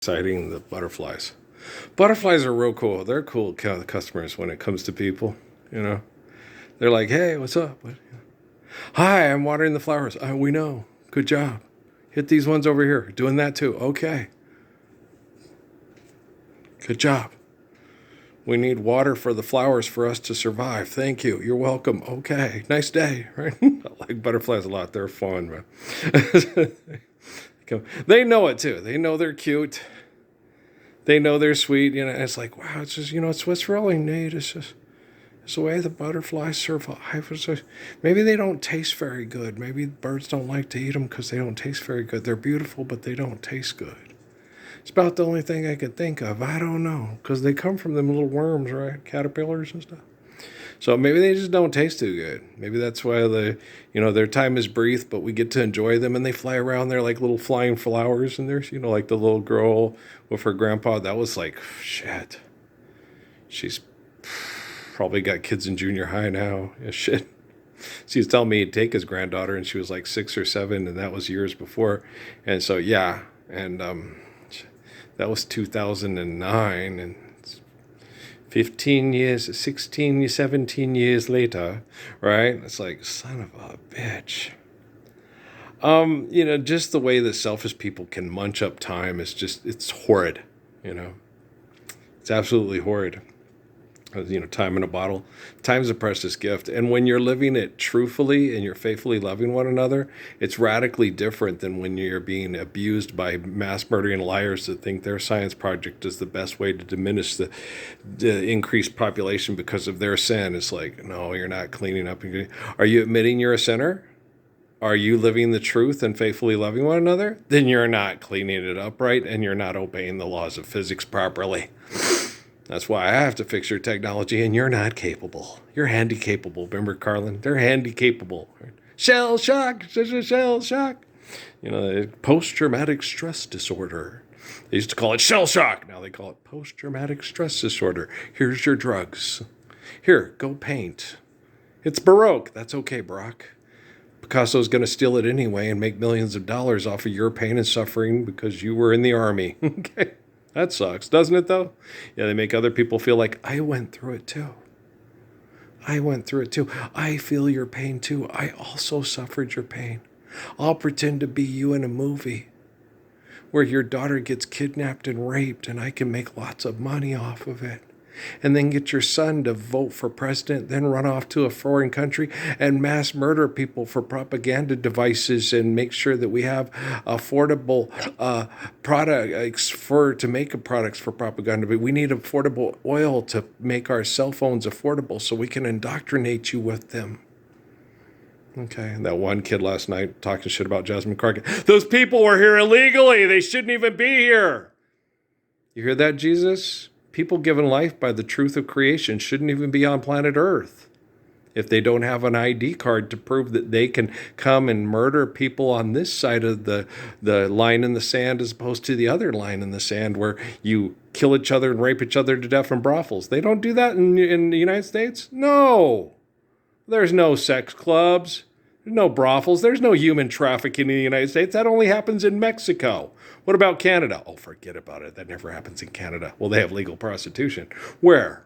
exciting, the butterflies. Butterflies are real cool. They're cool customers when it comes to people, you know. They're like, hey, what's up? Hi, I'm watering the flowers. We know. Good job. Hit these ones over here. Doing that too. Okay. Good job. We need water for the flowers for us to survive. Thank you. You're welcome. Okay. Nice day. Right? I like butterflies a lot. They're fun, man. They know it too. They know they're cute. They know they're sweet. You know, and it's like, wow, it's just, it's what's really neat. It's the way the butterflies survive. Maybe they don't taste very good. Maybe birds don't like to eat them because they don't taste very good. They're beautiful, but they don't taste good. It's about the only thing I could think of. I don't know, because they come from them little worms, right? Caterpillars and stuff. So maybe they just don't taste too good. Maybe that's why their time is brief, but we get to enjoy them, and they fly around there like little flying flowers. And there's, like the little girl with her grandpa. That was like, shit. She's probably got kids in junior high now. Yeah, shit. She was telling me he'd take his granddaughter, and she was like 6 or 7, and that was years before. And so, yeah. And that was 2009, and 15 years, 16, 17 years later, right? It's like, son of a bitch. Just the way that selfish people can munch up time is it's horrid, It's absolutely horrid. Time in a bottle. Time's a precious gift. And when you're living it truthfully and you're faithfully loving one another, it's radically different than when you're being abused by mass murdering liars that think their science project is the best way to diminish the increased population because of their sin. It's like, no, you're not cleaning up. Are you admitting you're a sinner? Are you living the truth and faithfully loving one another? Then you're not cleaning it up right, and you're not obeying the laws of physics properly. That's why I have to fix your technology, and you're not capable. You're handy-capable. Remember, Carlin? They're handy-capable. Shell shock. Shell shock. Post-traumatic stress disorder. They used to call it shell shock. Now they call it post-traumatic stress disorder. Here's your drugs. Here, go paint. It's Baroque. That's okay, Barack. Picasso's going to steal it anyway and make millions of dollars off of your pain and suffering because you were in the army. Okay. That sucks, doesn't it, though? Yeah, they make other people feel like, I went through it, too. I feel your pain, too. I also suffered your pain. I'll pretend to be you in a movie where your daughter gets kidnapped and raped, and I can make lots of money off of it. And then get your son to vote for president, then run off to a foreign country and mass murder people for propaganda devices and make sure that we have affordable products to make products for propaganda. But we need affordable oil to make our cell phones affordable so we can indoctrinate you with them. Okay, that one kid last night talking shit about Jasmine Crockett. Those people were here illegally. They shouldn't even be here. You hear that, Jesus? People given life by the truth of creation shouldn't even be on planet Earth if they don't have an ID card to prove that they can come and murder people on this side of the line in the sand as opposed to the other line in the sand where you kill each other and rape each other to death in brothels. They don't do that in the United States? No. There's no sex clubs. There's no brothels. There's no human trafficking in the United States. That only happens in Mexico. What about Canada? Oh, forget about it. That never happens in Canada. Well, they have legal prostitution. Where?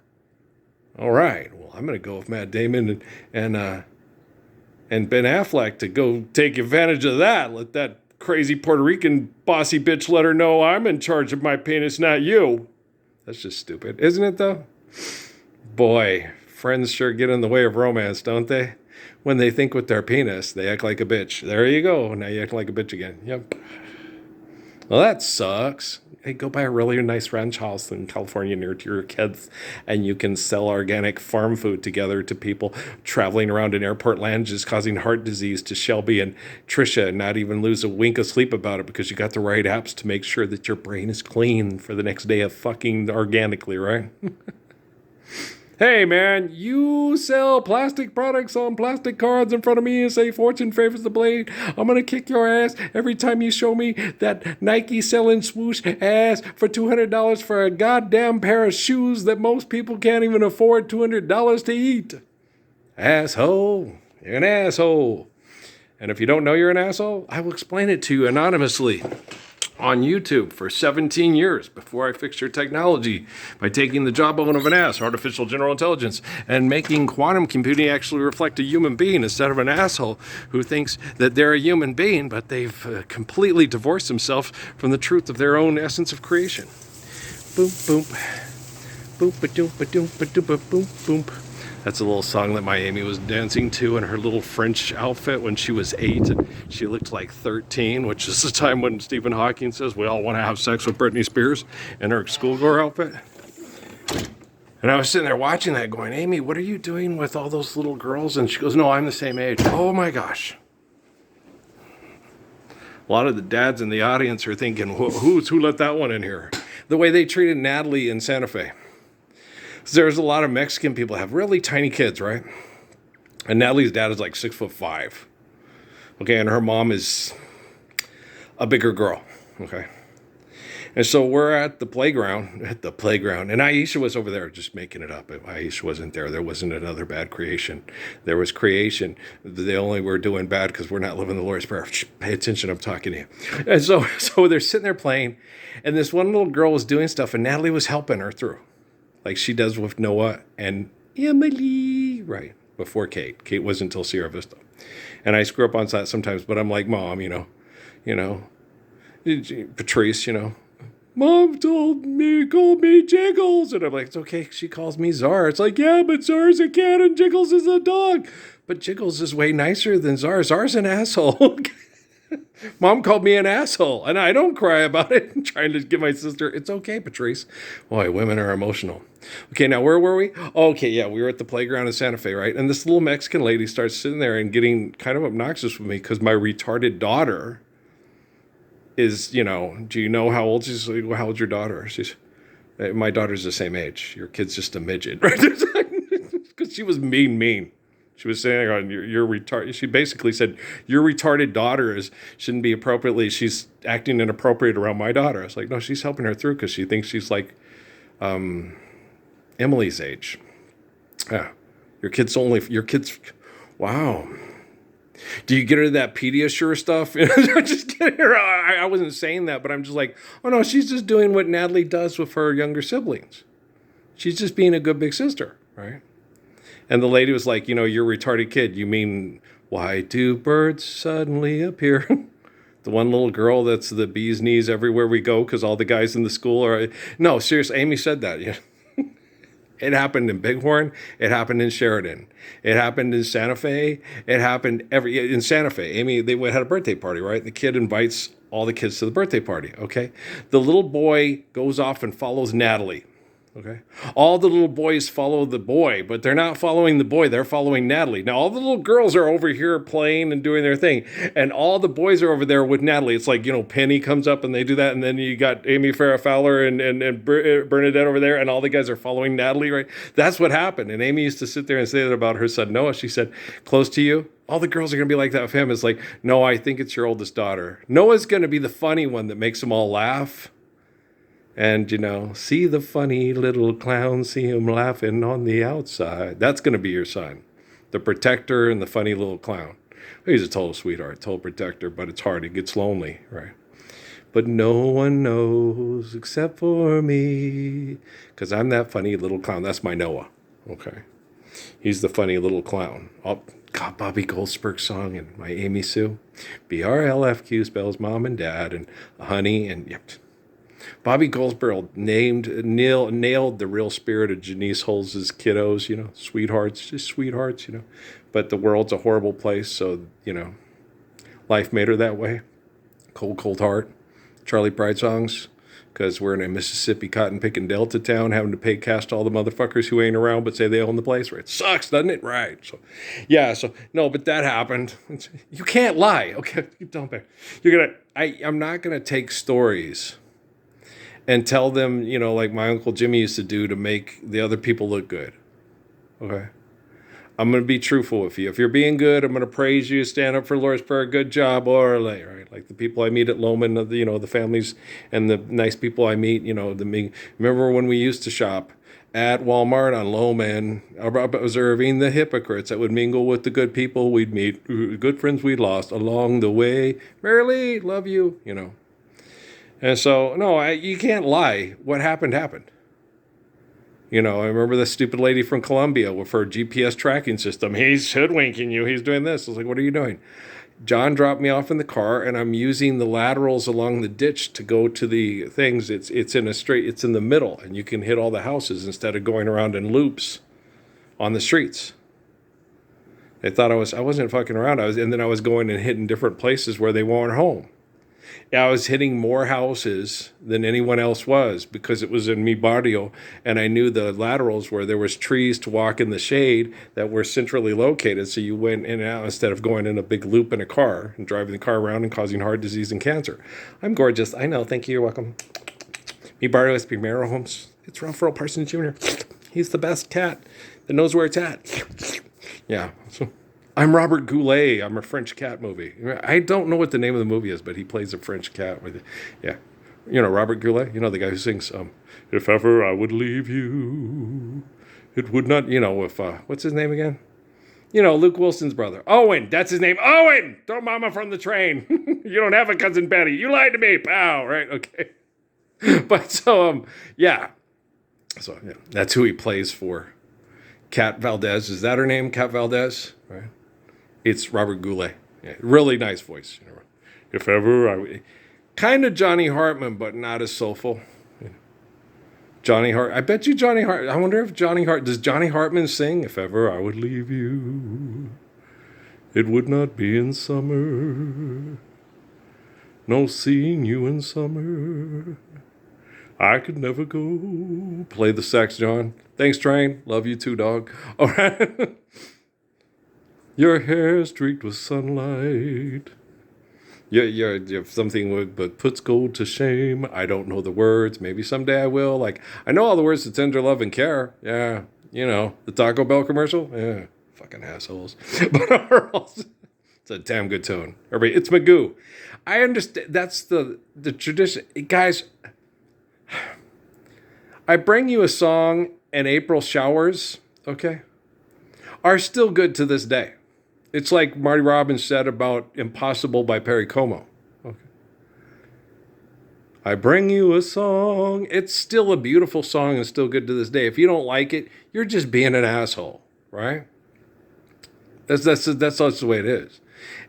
All right. Well, I'm going to go with Matt Damon and Ben Affleck to go take advantage of that. Let that crazy Puerto Rican bossy bitch let her know I'm in charge of my penis, not you. That's just stupid, isn't it, though? Boy, friends sure get in the way of romance, don't they? When they think with their penis, they act like a bitch. There you go. Now you act like a bitch again. Yep. Well, that sucks. Hey, go buy a really nice ranch house in California near to your kids, and you can sell organic farm food together to people traveling around in airport lounges causing heart disease to Shelby and Trisha and not even lose a wink of sleep about it because you got the right apps to make sure that your brain is clean for the next day of fucking organically, right? Hey, man, you sell plastic products on plastic cards in front of me and say fortune favors the blade. I'm going to kick your ass every time you show me that Nike selling swoosh ass for $200 for a goddamn pair of shoes that most people can't even afford $200 to eat. Asshole. You're an asshole. And if you don't know you're an asshole, I will explain it to you anonymously. on YouTube for 17 years before I fixed your technology by taking the jawbone of an ass, artificial general intelligence, and making quantum computing actually reflect a human being instead of an asshole who thinks that they're a human being, but they've completely divorced themselves from the truth of their own essence of creation. Boom, boom. Boom, ba-doom, ba-doom, ba-doom, ba-boom, boom. That's a little song that my Amy was dancing to in her little French outfit when she was 8 and she looked like 13, which is the time when Stephen Hawking says we all want to have sex with Britney Spears in her schoolgirl outfit. And I was sitting there watching that going, Amy, what are you doing with all those little girls? And she goes, no, I'm the same age. Oh my gosh. A lot of the dads in the audience are thinking, who let that one in here? The way they treated Natalie in Santa Fe. There's a lot of Mexican people that have really tiny kids, right? And Natalie's dad is like 6'5". Okay, and her mom is a bigger girl. Okay. And so we're at the playground, and Aisha was over there just making it up. Aisha wasn't there. There wasn't another bad creation. There was creation. They only were doing bad because we're not living the Lord's Prayer. Shh, pay attention, I'm talking to you. And so they're sitting there playing, and this one little girl was doing stuff, and Natalie was helping her through. Like she does with Noah and Emily, right, before Kate. Kate wasn't until Sierra Vista. And I screw up on that sometimes, but I'm like, Mom, Patrice, Mom called me Jiggles. And I'm like, it's okay, she calls me Czar. It's like, yeah, but Czar's a cat and Jiggles is a dog. But Jiggles is way nicer than Czar. Czar's an asshole. Mom called me an asshole, and I don't cry about it. I'm trying to give my sister, it's okay, Patrice. Boy, women are emotional. Okay, now where were we? Oh, okay, yeah, we were at the playground in Santa Fe, right? And this little Mexican lady starts sitting there and getting kind of obnoxious with me because my retarded daughter is, do you know how old she's? How old's your daughter? My daughter's the same age. Your kid's just a midget, right? Because she was mean. She was saying, "You're retarded." She basically said, "Your retarded daughter shouldn't be appropriately. She's acting inappropriate around my daughter." I was like, "No, she's helping her through because she thinks she's like Emily's age." Yeah, your kid's. Wow. Do you get her that Pediasure stuff? Just kidding. I wasn't saying that, but I'm just like, oh no, she's just doing what Natalie does with her younger siblings. She's just being a good big sister, right? And the lady was like, you're a retarded kid. You mean, why do birds suddenly appear? The one little girl that's the bee's knees everywhere we go because all the guys in the school are... No, seriously, Amy said that. Yeah. It happened in Bighorn. It happened in Sheridan. It happened in Santa Fe. It happened in Santa Fe. Amy, they had a birthday party, right? The kid invites all the kids to the birthday party, okay? The little boy goes off and follows Natalie. Okay. All the little boys follow the boy, but they're not following the boy. They're following Natalie. Now, all the little girls are over here playing and doing their thing. And all the boys are over there with Natalie. It's like, Penny comes up and they do that. And then you got Amy Farrah Fowler and Bernadette over there. And all the guys are following Natalie, right? That's what happened. And Amy used to sit there and say that about her son, Noah. She said, close to you. All the girls are going to be like that with him. It's like, no, I think it's your oldest daughter. Noah's going to be the funny one that makes them all laugh. And, see the funny little clown, see him laughing on the outside. That's going to be your son. The protector and the funny little clown. He's a total sweetheart, total protector, but it's hard. He gets lonely, right? But no one knows except for me. Because I'm that funny little clown. That's my Noah, okay? He's the funny little clown. Oh, God, Bobby Goldsberg song and my Amy Sue. BRLFQ spells mom and dad and honey and... Yep. Bobby Goldsberg nailed the real spirit of Janice Holz's kiddos, sweethearts, just sweethearts, But the world's a horrible place, so, life made her that way. Cold, cold heart. Charlie Pride songs, because we're in a Mississippi cotton-picking Delta town having to pay cash to all the motherfuckers who ain't around but say they own the place. Right? It sucks, doesn't it? Right. So, yeah, no, but that happened. You can't lie. Okay, don't pay. I'm not going to take stories and tell them, like my Uncle Jimmy used to do to make the other people look good. Okay? I'm going to be truthful with you. If you're being good, I'm going to praise you, stand up for Lord's Prayer, good job, or right? Like the people I meet at Loman, the families and the nice people I meet, remember when we used to shop at Walmart on Loman, observing the hypocrites that would mingle with the good people we'd meet, good friends we'd lost along the way. Merrily, love you, And so, no, you can't lie. What happened, happened. You know, I remember the stupid lady from Colombia with her GPS tracking system. He's hoodwinking you. He's doing this. I was like, what are you doing? John dropped me off in the car, and I'm using the laterals along the ditch to go to the things. It's in a straight. It's in the middle, and you can hit all the houses instead of going around in loops on the streets. They thought I wasn't fucking around. And then I was going and hitting different places where they weren't home. I was hitting more houses than anyone else was because it was in mi barrio, and I knew the laterals where there was trees to walk in the shade that were centrally located, so you went in and out instead of going in a big loop in a car and driving the car around and causing heart disease and cancer. I'm gorgeous. I know. Thank you. You're welcome. Mi barrio es primero homes. It's Ralph Earl Parsons Jr. He's the best cat that knows where it's at. Yeah. So I'm Robert Goulet. I'm a French cat movie. I don't know what the name of the movie is, but he plays a French cat with it. Yeah. You know, Robert Goulet, you know, the guy who sings, if ever I would leave you, it would not, you know, with, what's his name again? You know, Luke Wilson's brother. Owen, that's his name. Owen! Throw mama from the train. You don't have a cousin Betty. You lied to me, pal. Right? Okay. But so, yeah. So, yeah, that's who he plays for. Kat Valdez. Is that her name? Kat Valdez? Right. It's Robert Goulet. Yeah, really nice voice. You know, if ever I... Kind of Johnny Hartman, but not as soulful. Johnny Hart. I bet you Johnny Hart. I wonder if Johnny Hart... Does Johnny Hartman sing, if ever I would leave you, it would not be in summer. No seeing you in summer. I could never go. Play the sax, John. Thanks, Train. Love you too, dog. All right. Your hair streaked with sunlight. You have something but puts gold to shame. I don't know the words. Maybe someday I will. Like, I know all the words to tender love and care. Yeah. You know, the Taco Bell commercial. Yeah. Fucking assholes. But it's a damn good tune. Everybody, it's Magoo. I understand. That's the tradition. Guys, I bring you a song, and April showers, okay, are still good to this day. It's like Marty Robbins said about Impossible by Perry Como. Okay. I bring you a song. It's still a beautiful song and still good to this day. If you don't like it, you're just being an asshole, right? That's the way it is.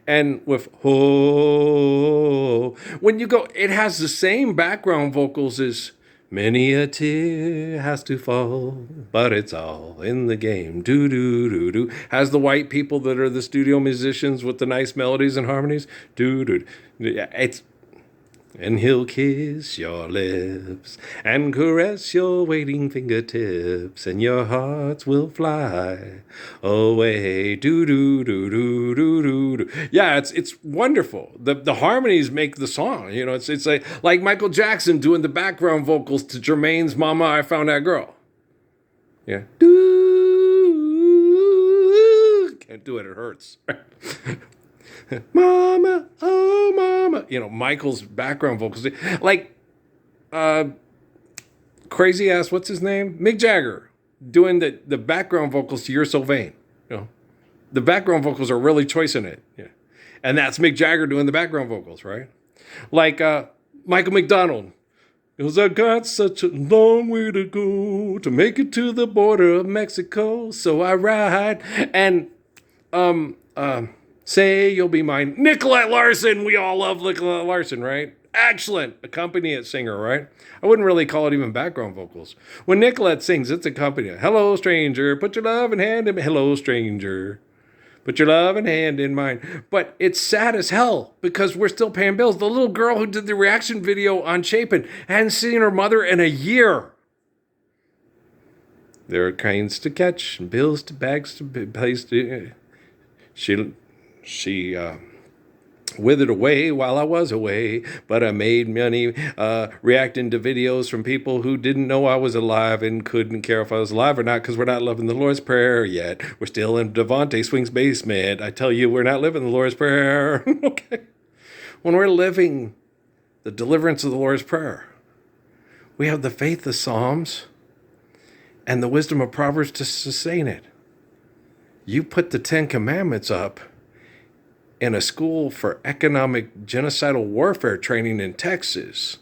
And with oh, when you go, it has the same background vocals as many a tear has to fall, but it's all in the game. Do do do do. Has the white people that are the studio musicians with the nice melodies and harmonies. Do do. Yeah, it's. And he'll kiss your lips and caress your waiting fingertips, and your hearts will fly away. Do do do do do do do. Yeah, it's wonderful. The harmonies make the song. You know, it's like Michael Jackson doing the background vocals to Jermaine's "Mama, I Found That Girl." Yeah. Do. Can't do it. It hurts. Mama, oh mama. You know, Michael's background vocals. Like, crazy ass, what's his name? Mick Jagger doing the background vocals to You're So Vain. You know, the background vocals are really choicing it. Yeah. And that's Mick Jagger doing the background vocals, right? Like, Michael McDonald. Because I got such a long way to go to make it to the border of Mexico. So I ride. And, say you'll be mine. Nicolette Larson. We all love Nicolette Larson, right? Excellent accompaniment singer, right? I wouldn't really call it even background vocals. When Nicolette sings, it's accompaniment. Hello, stranger. Put your loving hand in. Hello, stranger. Put your loving hand in mine. But it's sad as hell because we're still paying bills. The little girl who did the reaction video on Chapin hadn't seen her mother in a year. There are trains to catch and bills to bags to place to. She withered away while I was away, but I made money reacting to videos from people who didn't know I was alive and couldn't care if I was alive or not because we're not living the Lord's Prayer yet. We're still in Devontae Swing's basement. I tell you, we're not living the Lord's Prayer. Okay. When we're living the deliverance of the Lord's Prayer, we have the faith of Psalms and the wisdom of Proverbs to sustain it. You put the 10 Commandments up in a school for economic genocidal warfare training in Texas,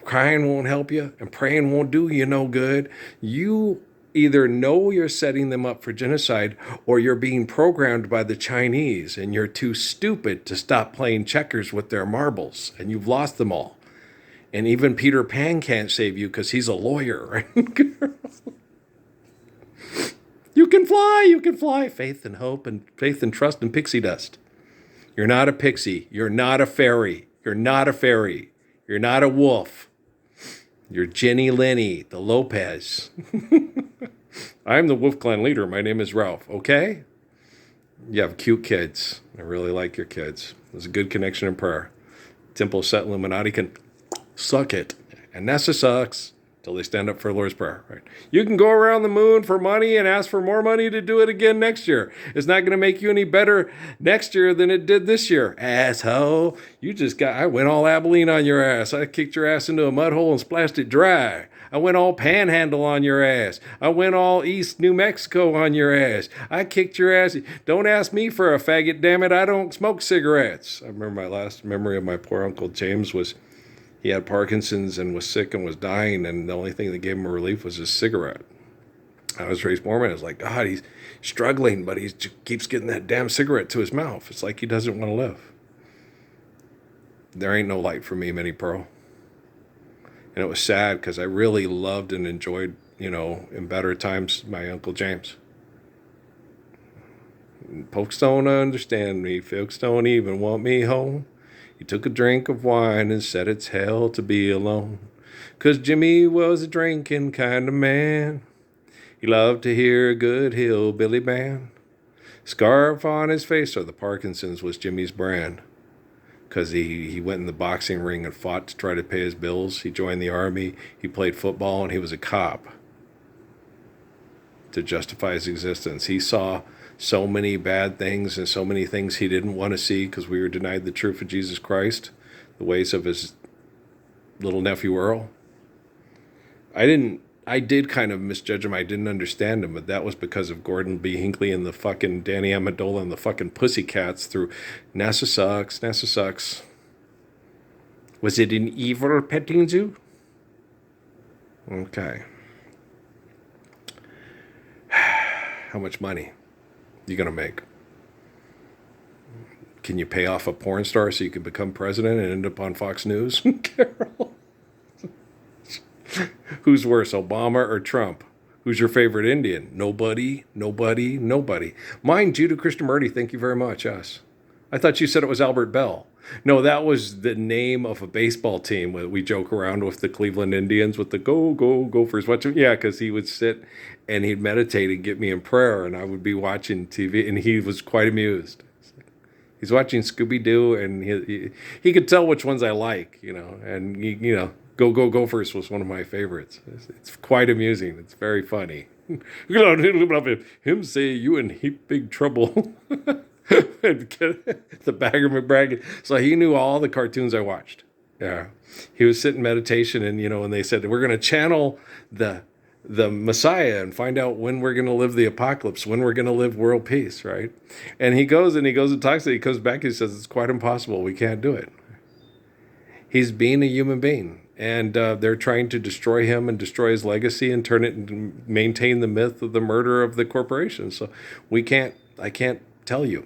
crying won't help you, and praying won't do you no good. You either know you're setting them up for genocide, or you're being programmed by the Chinese and you're too stupid to stop playing checkers with their marbles, and you've lost them all. And even Peter Pan can't save you because he's a lawyer, right? You can fly, you can fly. Faith and hope and faith and trust and pixie dust. You're not a pixie. You're not a fairy. You're not a fairy. You're not a wolf. You're Jenny Lenny, the Lopez. I'm the Wolf Clan leader. My name is Ralph, okay? You have cute kids. I really like your kids. There's a good connection in prayer. Temple Set Illuminati can suck it. And Nessa sucks till they stand up for the Lord's Prayer, right? You can go around the moon for money and ask for more money to do it again next year. It's not going to make you any better next year than it did this year, asshole. I went all Abilene on your ass. I kicked your ass into a mud hole and splashed it dry. I went all Panhandle on your ass. I went all East New Mexico on your ass. I kicked your ass. Don't ask me for a faggot, damn it. I don't smoke cigarettes. I remember my last memory of my poor Uncle James was he had Parkinson's and was sick and was dying, and the only thing that gave him a relief was his cigarette. I was raised Mormon. I was like, God, he's struggling, but he keeps getting that damn cigarette to his mouth. It's like he doesn't want to live. There ain't no light for me, Minnie Pearl. And it was sad because I really loved and enjoyed, in better times, my Uncle James. Folks don't understand me. Folks don't even want me home. He took a drink of wine and said it's hell to be alone. 'Cause Jimmy was a drinking kind of man. He loved to hear a good hillbilly band. Scarf on his face, or the Parkinson's was Jimmy's brand. 'Cause he went in the boxing ring and fought to try to pay his bills. He joined the army. He played football, and he was a cop to justify his existence. He saw so many bad things and so many things he didn't want to see because we were denied the truth of Jesus Christ, the ways of his little nephew Earl. I did kind of misjudge him. I didn't understand him, but that was because of Gordon B. Hinckley and the fucking Danny Amendola and the fucking Pussycats through NASA sucks, NASA sucks. Was it an evil petting zoo? Okay. How much money you gonna make? Can you pay off a porn star so you can become president and end up on Fox News? Carol. Who's worse, Obama or Trump? Who's your favorite Indian? Nobody, nobody, nobody. Mine, Judah Krishnamurti, thank you very much, us. I thought you said it was Albert Bell. No, that was the name of a baseball team. We joke around with the Cleveland Indians with the go, go, Gophers. Yeah, because he would sit and he'd meditate and get me in prayer, and I would be watching TV, and he was quite amused. He's watching Scooby-Doo, and he could tell which ones I like, and Go, Go, Gophers was one of my favorites. It's quite amusing. It's very funny. Him say you in heap big trouble. The Bagger McBragg. So he knew all the cartoons I watched. Yeah. He was sitting in meditation, and, when they said, we're going to channel the Messiah and find out when we're going to live the apocalypse, when we're going to live world peace, right? And he goes and talks to it. He comes back and he says, it's quite impossible. We can't do it. He's being a human being. And they're trying to destroy him and destroy his legacy and turn it and maintain the myth of the murder of the corporation. So I can't tell you.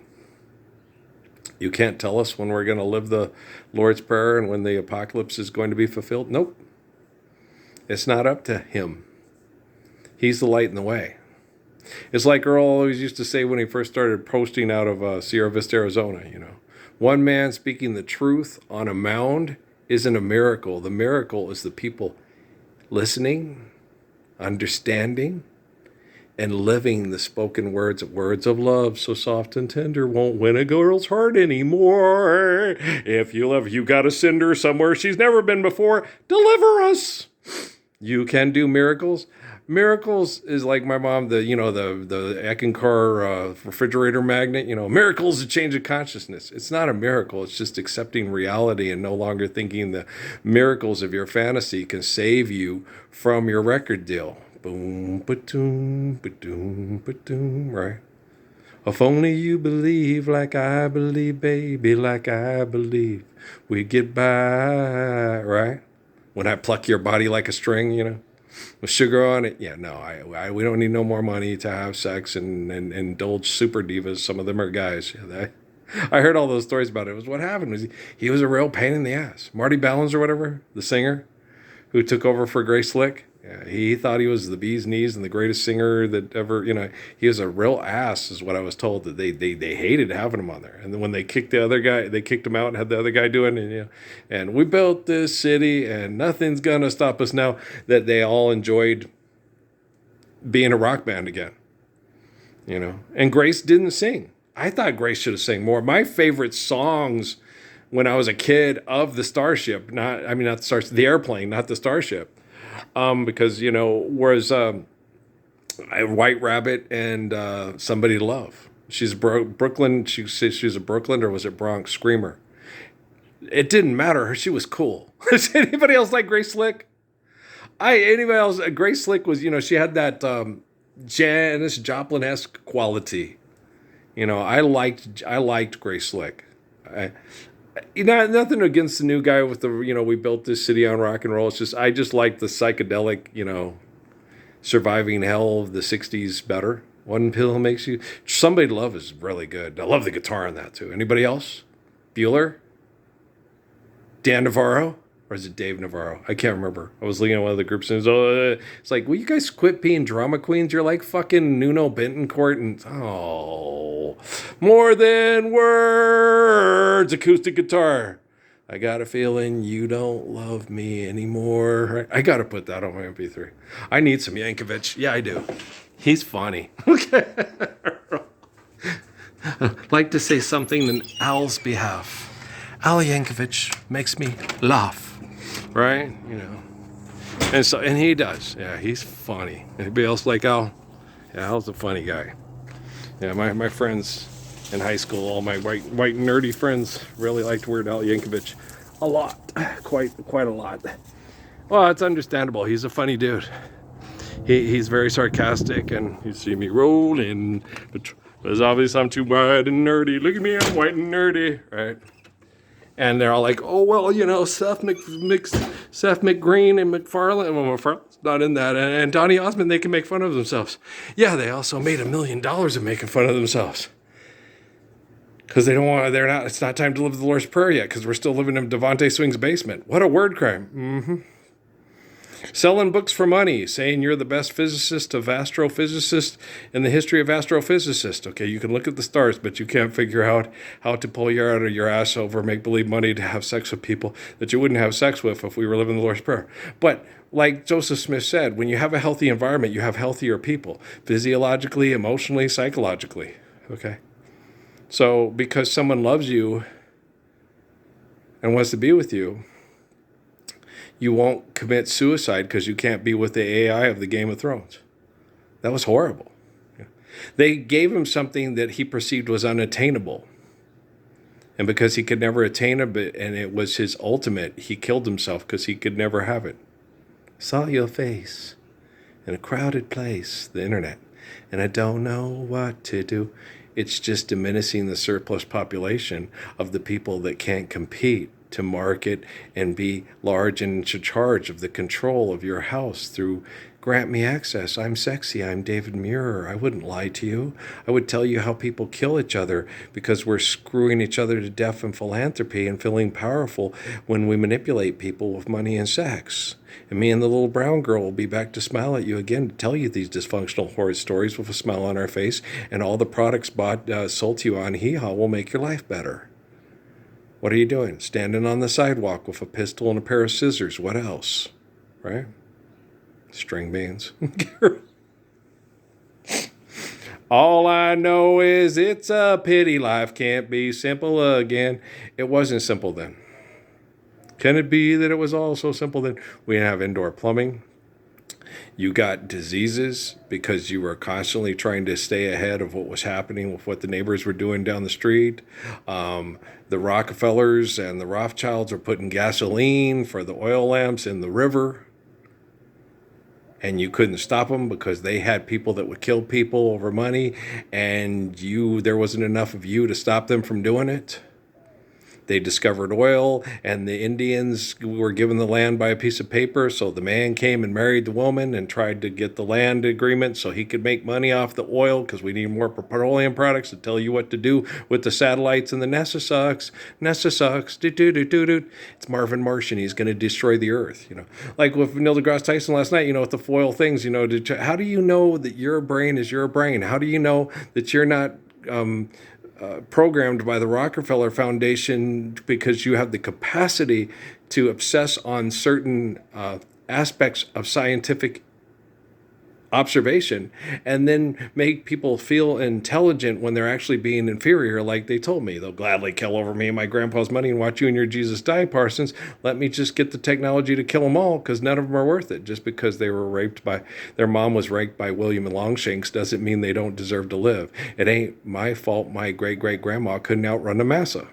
You can't tell us when we're going to live the Lord's Prayer and when the apocalypse is going to be fulfilled. Nope. It's not up to him. He's the light in the way. It's like Earl always used to say when he first started posting out of Sierra Vista, Arizona, one man speaking the truth on a mound isn't a miracle. The miracle is the people listening, understanding, and living the spoken words of love so soft and tender won't win a girl's heart anymore. If you love, you got to send her somewhere she's never been before. Deliver us. You can do miracles. Miracles is like my mom, the Eckankar refrigerator magnet. Miracles is a change of consciousness. It's not a miracle. It's just accepting reality and no longer thinking the miracles of your fantasy can save you from your record deal. Boom, ba-doom, ba-doom, ba-doom, right? If only you believe like I believe, baby, like I believe, we get by, right? When I pluck your body like a string, with sugar on it. Yeah, no, we don't need no more money to have sex and indulge super divas. Some of them are guys. Yeah, I heard all those stories about it. It was what happened was he was a real pain in the ass. Marty Ballins or whatever, the singer who took over for Grace Slick. Yeah, he thought he was the bee's knees and the greatest singer that ever, he was a real ass is what I was told, that they hated having him on there. And then when they kicked the other guy, they kicked him out and had the other guy do it. And we built this city and nothing's going to stop us now, that they all enjoyed being a rock band again, and Grace didn't sing. I thought Grace should have sang more. My favorite songs when I was a kid of the Starship, not the Starship, the airplane, not the Starship. Because, whereas White Rabbit and Somebody to Love. She's Brooklyn. She says she's a Brooklyn, or was it Bronx screamer? It didn't matter. She was cool. Does anybody else like Grace Slick? Anybody else? Grace Slick was, she had that Janis Joplin-esque quality. I liked Grace Slick. Nothing against the new guy with the, we built this city on rock and roll. It's just, I just like the psychedelic, surviving hell of the 60s better. One pill makes you. Somebody to Love is really good. I love the guitar on that too. Anybody else? Bueller? Dan Navarro? Or is it Dave Navarro? I can't remember. I was looking at one of the groups and it's like, will you guys quit being drama queens? You're like fucking Nuno Bentoncourt and, More Than Words, acoustic guitar. I got a feeling you don't love me anymore. I got to put that on my MP3. I need some Yankovic. Yeah, I do. He's funny. Okay. Like to say something in Al's behalf. Al Yankovic makes me laugh. Right? And he does. Yeah, he's funny. Anybody else like Al? Yeah, Al's a funny guy. Yeah, my friends in high school, all my white nerdy friends really liked Weird Al Yankovic a lot. Quite a lot. Well, it's understandable. He's a funny dude. He's very sarcastic, and you see me rolling. It's obvious I'm too white and nerdy. Look at me, I'm white and nerdy. Right? And they're all like, oh, well, Seth McGreen and McFarlane. Well, McFarlane's not in that. And Donny Osmond, they can make fun of themselves. Yeah, they also made $1 million of making fun of themselves. Because it's not time to live the Lord's Prayer yet, because we're still living in Devontae Swing's basement. What a word crime. Mm-hmm. Selling books for money, saying you're the best astrophysicist in the history of astrophysicists. Okay, you can look at the stars, but you can't figure out how to pull you out of your ass over make-believe money to have sex with people that you wouldn't have sex with if we were living the Lord's Prayer. But like Joseph Smith said, when you have a healthy environment, you have healthier people, physiologically, emotionally, psychologically. Okay? So because someone loves you and wants to be with you, you won't commit suicide because you can't be with the AI of the Game of Thrones. That was horrible. They gave him something that he perceived was unattainable. And because he could never attain it, and it was his ultimate, he killed himself because he could never have it. Saw your face in a crowded place, the internet, and I don't know what to do. It's just diminishing the surplus population of the people that can't compete to market and be large and in charge of the control of your house through grant me access. I'm sexy. I'm David Muir. I wouldn't lie to you. I would tell you how people kill each other because we're screwing each other to death in philanthropy and feeling powerful when we manipulate people with money and sex. And me and the little brown girl will be back to smile at you again to tell you these dysfunctional horror stories with a smile on our face, and all the products sold to you on Hee Haw will make your life better. What are you doing? Standing on the sidewalk with a pistol and a pair of scissors. What else? Right? String beans. All I know is it's a pity life can't be simple again. It wasn't simple then. Can it be that it was all so simple then? We didn't have indoor plumbing. You got diseases because you were constantly trying to stay ahead of what was happening with what the neighbors were doing down the street. The Rockefellers and the Rothschilds were putting gasoline for the oil lamps in the river. And you couldn't stop them because they had people that would kill people over money. And there wasn't enough of you to stop them from doing it. They discovered oil, and the Indians were given the land by a piece of paper. So the man came and married the woman and tried to get the land agreement so he could make money off the oil, because we need more petroleum products to tell you what to do with the satellites. And the NASA sucks. NASA sucks. It's Marvin Martian. He's going to destroy the Earth. Like with Neil deGrasse Tyson last night. With the foil things. How do you know that your brain is your brain? How do you know that you're not programmed by the Rockefeller Foundation because you have the capacity to obsess on certain aspects of scientific observation and then make people feel intelligent when they're actually being inferior? Like they told me, they'll gladly kill over me and my grandpa's money and watch you and your Jesus die, Parsons. Let me just get the technology to kill them all, because none of them are worth it. Just because they were raped by, their mom was raped by William Longshanks doesn't mean they don't deserve to live. It ain't my fault my great-great-grandma couldn't outrun a massa.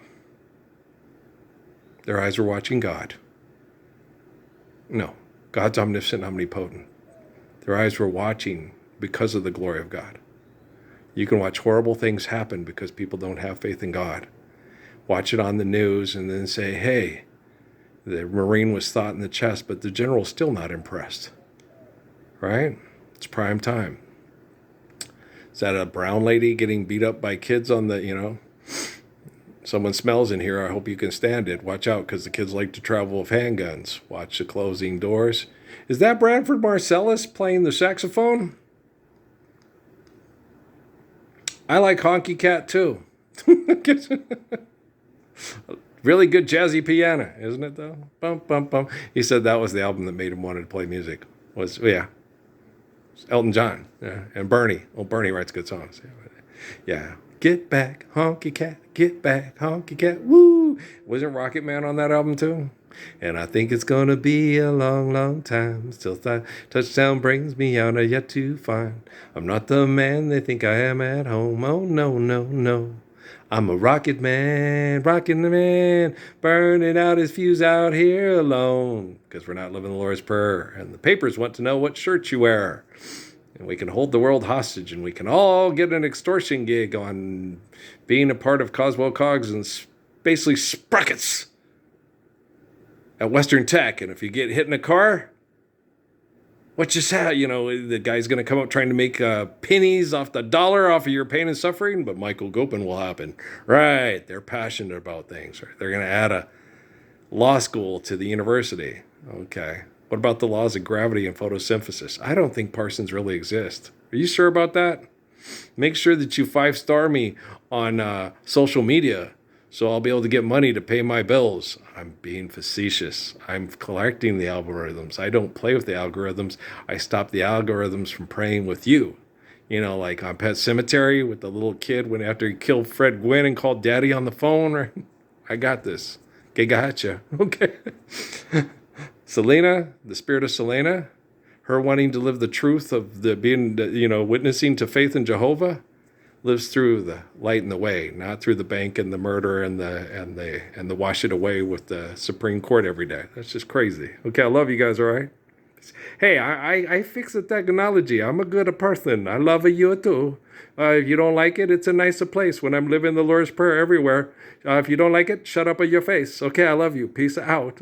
Their eyes were watching God. No, God's omniscient, omnipotent. Their eyes were watching because of the glory of God. You can watch horrible things happen because people don't have faith in God. Watch it on the news and then say, hey, the Marine was shot in the chest, but the general's still not impressed. Right? It's prime time. Is that a brown lady getting beat up by kids on the, someone smells in here, I hope you can stand it. Watch out, because the kids like to travel with handguns. Watch the closing doors. Is that Bradford Marcellus playing the saxophone? I like Honky Cat too. Really good jazzy piano, isn't it though? Bum, bum, bum. He said that was the album that made him want to play music. Elton John, yeah, and Bernie. Well, Bernie writes good songs. Yeah. Get back, honky cat, get back, honky cat, woo! Wasn't Rocket Man on that album too? And I think it's gonna be a long, long time. Still touchdown brings me out of yet to find. I'm not the man they think I am at home. Oh, no, no, no. I'm a rocket man, rocking the man, burning out his fuse out here alone. Because we're not living the Lord's Prayer. And the papers want to know what shirt you wear. And we can hold the world hostage, and we can all get an extortion gig on being a part of Coswell Cogs and basically sprockets at Western Tech. And if you get hit in a car, what you say? The guy's going to come up trying to make pennies off the dollar off of your pain and suffering, but Michael Gopin will happen. Right. They're passionate about things. Right? They're going to add a law school to the university. Okay. What about the laws of gravity and photosynthesis? I don't think Parsons really exists. Are you sure about that? Make sure that you 5-star me on social media so I'll be able to get money to pay my bills. I'm being facetious. I'm collecting the algorithms. I don't play with the algorithms. I stop the algorithms from praying with you. Like on Pet Sematary with the little kid when after he killed Fred Gwynn and called Daddy on the phone. Right? I got this. Okay, gotcha. Okay. Selena, the spirit of Selena, her wanting to live the truth of the being, witnessing to faith in Jehovah, lives through the light and the way, not through the bank and the murder and the wash it away with the Supreme Court every day. That's just crazy. Okay, I love you guys, all right? Hey, I fix the technology. I'm a good person. I love you too. If you don't like it, it's a nicer place when I'm living the Lord's Prayer everywhere. If you don't like it, shut up on your face. Okay, I love you. Peace out.